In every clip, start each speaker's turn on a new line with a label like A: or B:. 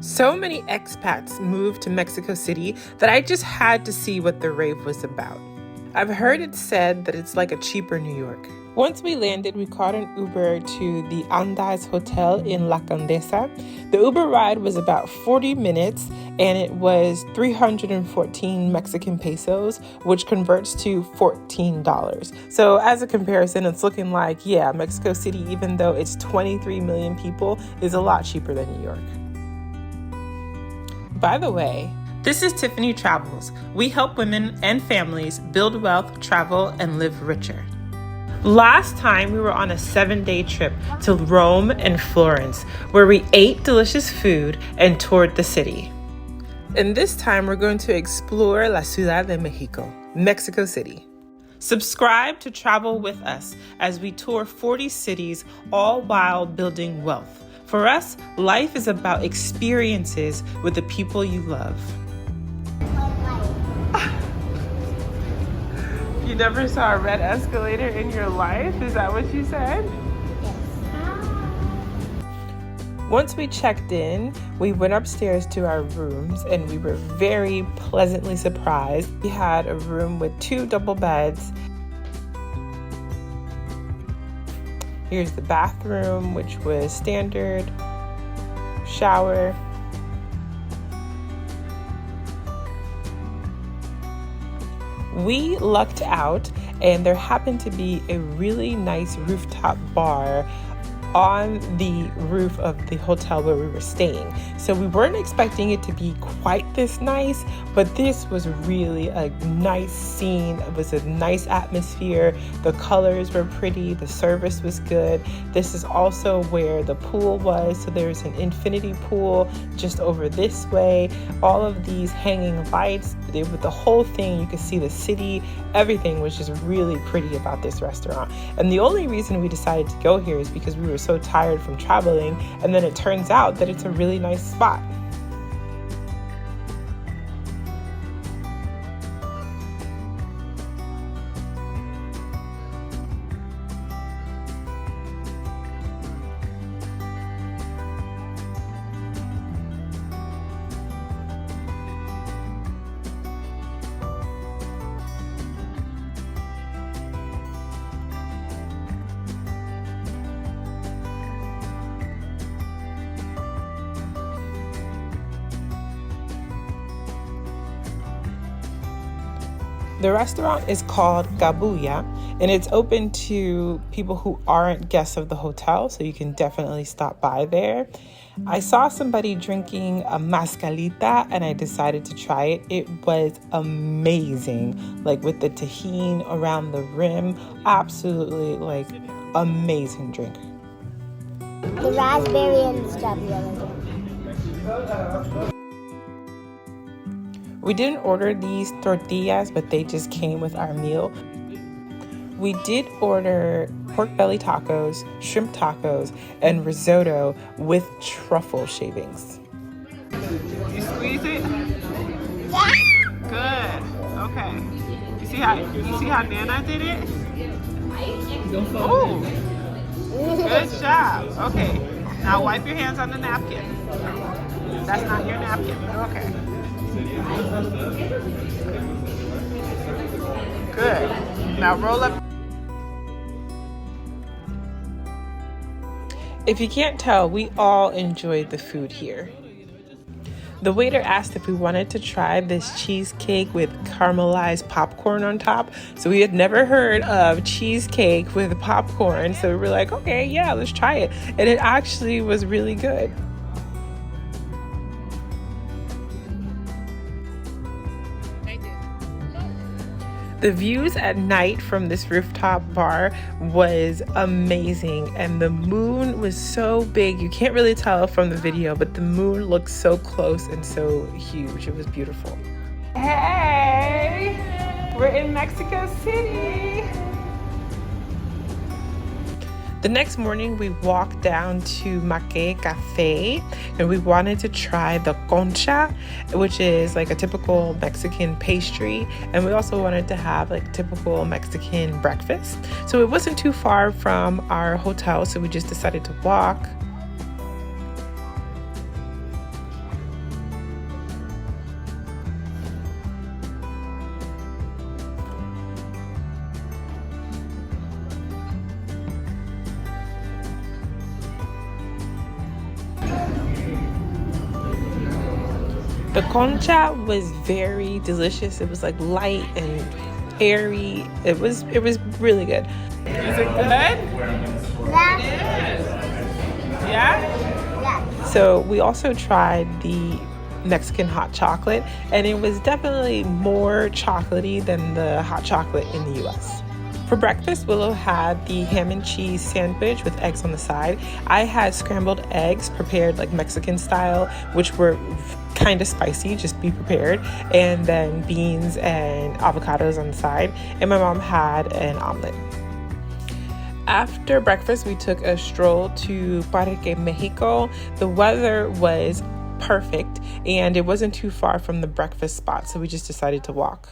A: So many expats moved to Mexico City that I just had to see what the rave was about. I've heard it said that it's like a cheaper New York. Once we landed, we caught an Uber to the Andaz Hotel in La Condesa. The Uber ride was about 40 minutes and it was 314 Mexican pesos, which converts to $14. So as a comparison, it's looking like, yeah, Mexico City, even though it's 23 million people, is a lot cheaper than New York. By the way, this is Tiffanie Travels. We help women and families build wealth, travel, and live richer. Last time we were on a 7-day trip to Rome and Florence, where we ate delicious food and toured the city. And this time we're going to explore La Ciudad de Mexico, Mexico City. Subscribe to travel with us as we tour 40 cities, all while building wealth. For us, life is about experiences with the people you love. You never saw a red escalator in your life? Is that what you said?
B: Yes.
A: Once we checked in, we went upstairs to our rooms and we were very pleasantly surprised. We had a room with 2 double beds. Here's the bathroom, which was standard, shower. We lucked out and there happened to be a really nice rooftop bar on the roof of the hotel where we were staying. So we weren't expecting it to be quite this nice, but this was really a nice scene. It was a nice atmosphere. The colors were pretty. The service was good. This is also where the pool was. So there's an infinity pool just over this way. All of these hanging lights, with the whole thing, you could see the city. Everything was just really pretty about this restaurant. And the only reason we decided to go here is because we were so tired from traveling, and then it turns out that it's a really nice spot. The restaurant is called Cabuya, and it's open to people who aren't guests of the hotel, so you can definitely stop by there. I saw somebody drinking a mezcalita, and I decided to try it. It was amazing, like with the tahini around the rim. Absolutely, like, amazing drink.
B: The raspberry and the strawberry.
A: We didn't order these tortillas, but they just came with our meal. We did order pork belly tacos, shrimp tacos, and risotto with truffle shavings. You squeeze it?
B: Yeah.
A: Good. Okay. You see how Nana did it? Ooh. Good job. Okay. Now wipe your hands on the napkin. That's not your napkin, but okay. Good. Now roll up. If you can't tell, we all enjoyed the food here. The waiter asked if we wanted to try this cheesecake with caramelized popcorn on top. So we had never heard of cheesecake with popcorn. So we were like, okay, yeah, let's try it. And it actually was really good. The views at night from this rooftop bar was amazing, and the moon was so big. You can't really tell from the video, but the moon looked so close and so huge. It was beautiful. Hey, we're in Mexico City. The next morning, we walked down to Maque Cafe and we wanted to try the concha, which is like a typical Mexican pastry. And we also wanted to have like typical Mexican breakfast. So it wasn't too far from our hotel, so we just decided to walk. The concha was very delicious. It was like light and airy. It was really good. Is it good?
B: Yeah.
A: It is. Yeah?
B: Yeah.
A: So we also tried the Mexican hot chocolate, and it was definitely more chocolatey than the hot chocolate in the US. For breakfast, Willow had the ham and cheese sandwich with eggs on the side. I had scrambled eggs prepared like Mexican style, which were kind of spicy, just be prepared, and then beans and avocados on the side. And my mom had an omelet. After breakfast, we took a stroll to Parque Mexico. The weather was perfect and it wasn't too far from the breakfast spot, so we just decided to walk.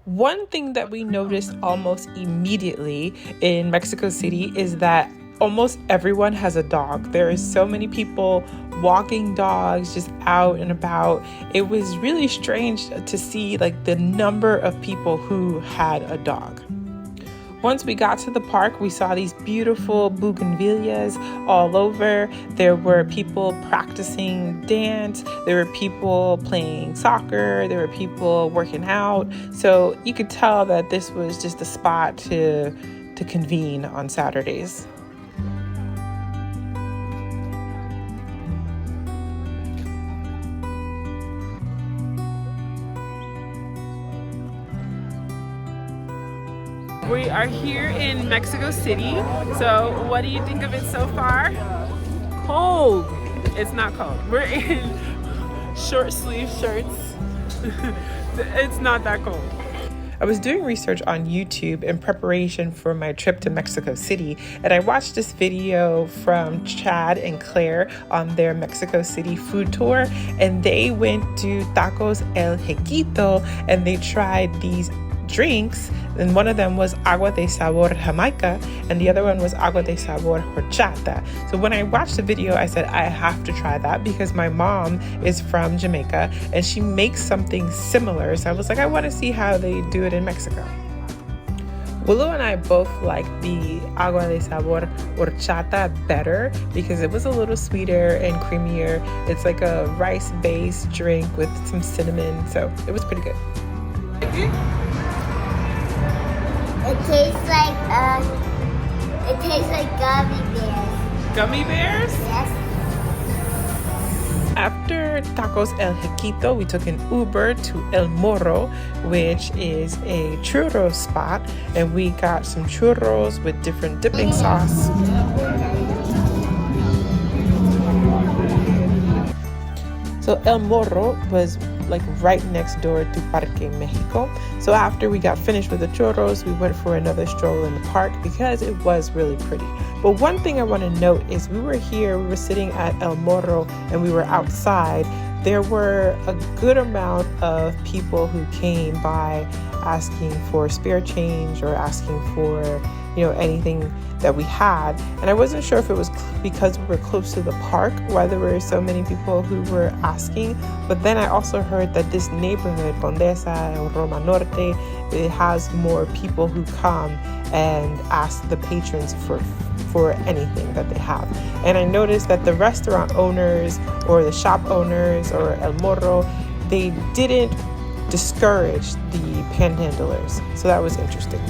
A: One thing that we noticed almost immediately in Mexico City is that almost everyone has a dog. There are so many people walking dogs just out and about. It was really strange to see like the number of people who had a dog. Once we got to the park, we saw these beautiful bougainvilleas all over. There were people practicing dance. There were people playing soccer. There were people working out. So you could tell that this was just a spot to convene on Saturdays. We are here in Mexico City. So what do you think of it so far? Cold. It's not cold. We're in short sleeve shirts. It's not that cold. I was doing research on YouTube in preparation for my trip to Mexico City, and I watched this video from Chad and Claire on their Mexico City food tour, and they went to Tacos El Huequito and they tried these drinks, and one of them was agua de sabor Jamaica and the other one was agua de sabor horchata. So when I watched the video, I said I have to try that because my mom is from Jamaica and she makes something similar. So I was like, I want to see how they do it in Mexico. Willow and I both like the agua de sabor horchata better because it was a little sweeter and creamier. It's like a rice-based drink with some cinnamon, so it was pretty good.
B: It tastes like gummy bears.
A: Gummy bears?
B: Yes.
A: After Tacos El Huequito, we took an Uber to El Moro, which is a churro spot, and we got some churros with different dipping sauce. So El Moro was like right next door to Parque Mexico. So after we got finished with the churros, we went for another stroll in the park because it was really pretty. But one thing I want to note is we were sitting at El Moro and we were outside. There were a good amount of people who came by asking for spare change or asking for, anything that we had. And I wasn't sure if it was because we were close to the park why there were so many people who were asking. But then I also heard that this neighborhood, Condesa and Roma Norte, it has more people who come and ask the patrons for anything that they have. And I noticed that the restaurant owners or the shop owners or El Moro, they didn't discourage the panhandlers. So that was interesting.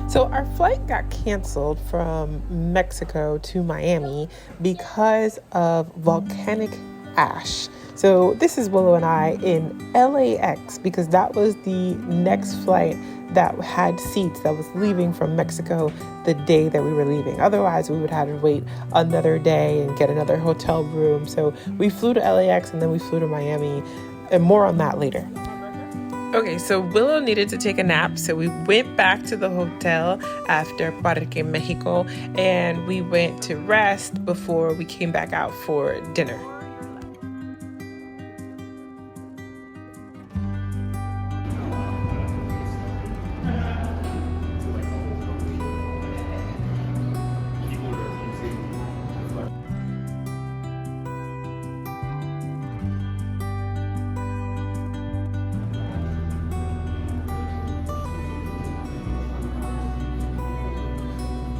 A: So our flight got canceled from Mexico to Miami because of volcanic ash. So this is Willow and I in LAX because that was the next flight that had seats that was leaving from Mexico the day that we were leaving. Otherwise, we would have to wait another day and get another hotel room. So we flew to LAX and then we flew to Miami, and more on that later. Okay, so Willow needed to take a nap, so we went back to the hotel after Parque Mexico, and we went to rest before we came back out for dinner.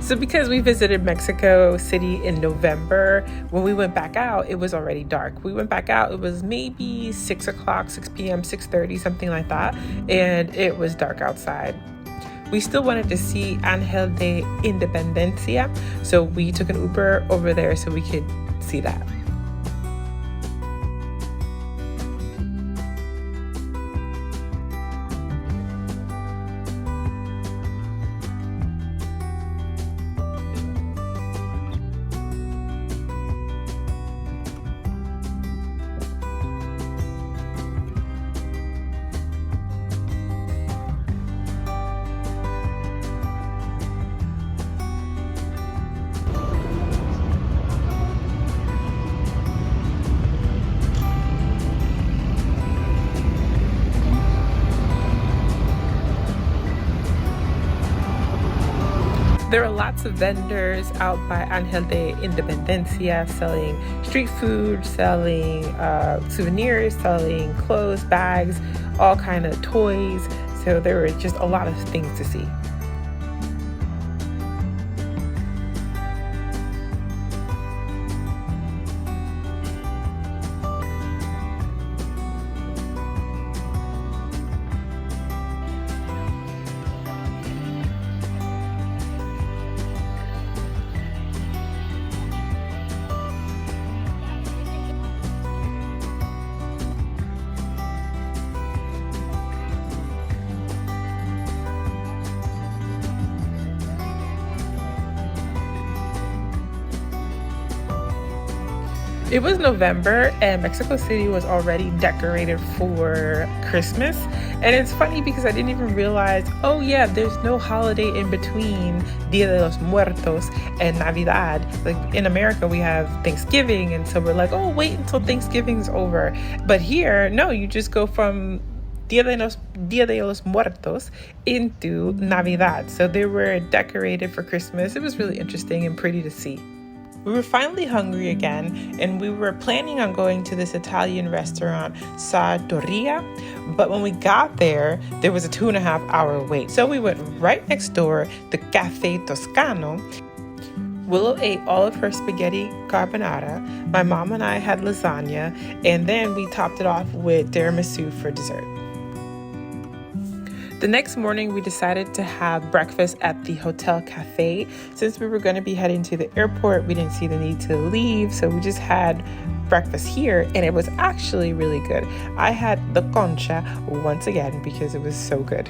A: So because we visited Mexico City in November, when we went back out, it was already dark. We went back out, it was maybe 6 o'clock, 6 p.m., 6:30, something like that. And it was dark outside. We still wanted to see Ángel de Independencia, so we took an Uber over there so we could see that. There are lots of vendors out by Ángel de Independencia selling street food, selling souvenirs, selling clothes, bags, all kind of toys. So there were just a lot of things to see. It was November and Mexico City was already decorated for Christmas. And it's funny because I didn't even realize, oh yeah, there's no holiday in between Dia de los Muertos and Navidad. Like in America, we have Thanksgiving. And so we're like, oh, wait until Thanksgiving's over. But here, no, you just go from Dia de los Muertos into Navidad. So they were decorated for Christmas. It was really interesting and pretty to see. We were finally hungry again, and we were planning on going to this Italian restaurant, Sartoria, but when we got there, there was a 2.5-hour wait. So we went right next door, the Cafe Toscano. Willow ate all of her spaghetti carbonara. My mom and I had lasagna, and then we topped it off with tiramisu for dessert. The next morning, we decided to have breakfast at the Hotel Cafe. Since we were going to be heading to the airport, we didn't see the need to leave, so we just had breakfast here, and it was actually really good. I had the concha once again because it was so good.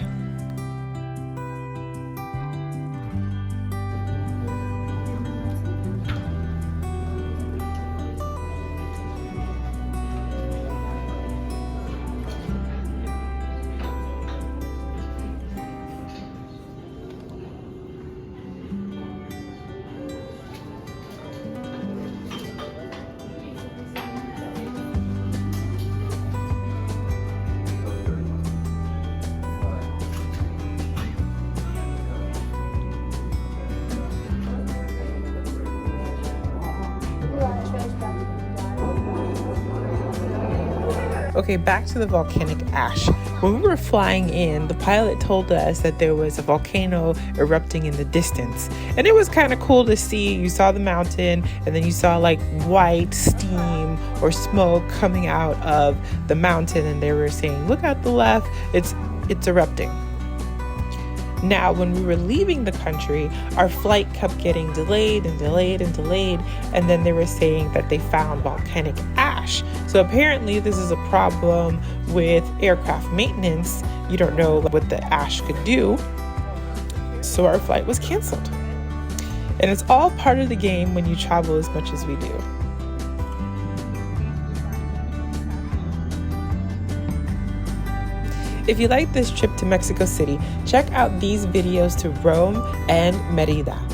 A: Okay, back to the Volcanic Ash. When we were flying in, the pilot told us that there was a volcano erupting in the distance. And it was kind of cool to see. You saw the mountain, and then you saw like white steam or smoke coming out of the mountain, and they were saying, look at the left, it's erupting. Now, when we were leaving the country, our flight kept getting delayed and delayed and delayed, and then they were saying that they found volcanic ash. So apparently this is a problem with aircraft maintenance. You don't know what the ash could do. So our flight was canceled. And it's all part of the game when you travel as much as we do. If you like this trip to Mexico City, check out these videos to Rome and Merida.